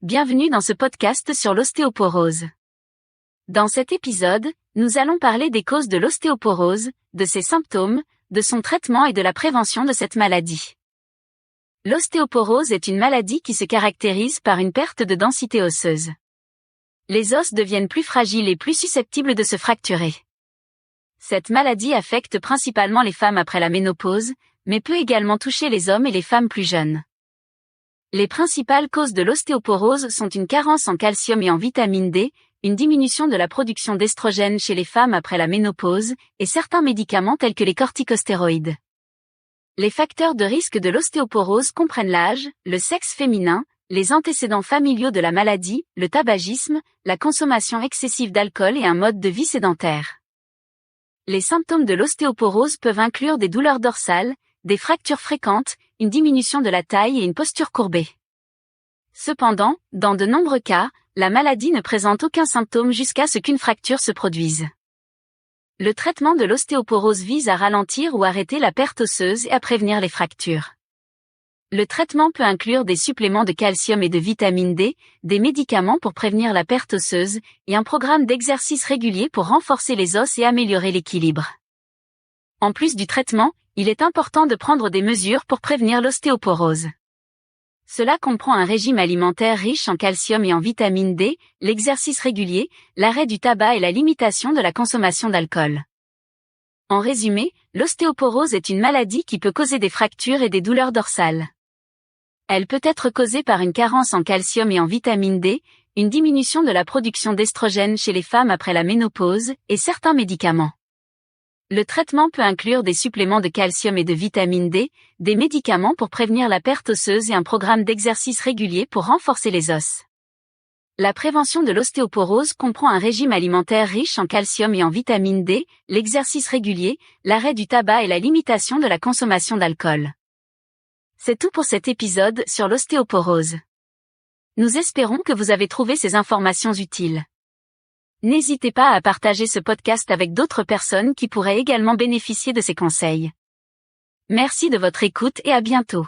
bienvenue dans ce podcast sur l'ostéoporose. Dans cet épisode, nous allons parler des causes de l'ostéoporose, de ses symptômes, de son traitement et de la prévention de cette maladie. L'ostéoporose est une maladie qui se caractérise par une perte de densité osseuse. Les os deviennent plus fragiles et plus susceptibles de se fracturer. Cette maladie affecte principalement les femmes après la ménopause, mais peut également toucher les hommes et les femmes plus jeunes. Les principales causes de l'ostéoporose sont une carence en calcium et en vitamine D, une diminution de la production d'estrogène chez les femmes après la ménopause, et certains médicaments tels que les corticostéroïdes. Les facteurs de risque de l'ostéoporose comprennent l'âge, le sexe féminin, les antécédents familiaux de la maladie, le tabagisme, la consommation excessive d'alcool et un mode de vie sédentaire. Les symptômes de l'ostéoporose peuvent inclure des douleurs dorsales, des fractures fréquentes, une diminution de la taille et une posture courbée. Cependant, dans de nombreux cas, la maladie ne présente aucun symptôme jusqu'à ce qu'une fracture se produise. Le traitement de l'ostéoporose vise à ralentir ou arrêter la perte osseuse et à prévenir les fractures. Le traitement peut inclure des suppléments de calcium et de vitamine D, des médicaments pour prévenir la perte osseuse, et un programme d'exercice régulier pour renforcer les os et améliorer l'équilibre. En plus du traitement, il est important de prendre des mesures pour prévenir l'ostéoporose. Cela comprend un régime alimentaire riche en calcium et en vitamine D, l'exercice régulier, l'arrêt du tabac et la limitation de la consommation d'alcool. En résumé, l'ostéoporose est une maladie qui peut causer des fractures et des douleurs dorsales. Elle peut être causée par une carence en calcium et en vitamine D, une diminution de la production d'estrogène chez les femmes après la ménopause, et certains médicaments. Le traitement peut inclure des suppléments de calcium et de vitamine D, des médicaments pour prévenir la perte osseuse et un programme d'exercice régulier pour renforcer les os. La prévention de l'ostéoporose comprend un régime alimentaire riche en calcium et en vitamine D, l'exercice régulier, l'arrêt du tabac et la limitation de la consommation d'alcool. C'est tout pour cet épisode sur l'ostéoporose. Nous espérons que vous avez trouvé ces informations utiles. N'hésitez pas à partager ce podcast avec d'autres personnes qui pourraient également bénéficier de ces conseils. Merci de votre écoute et à bientôt.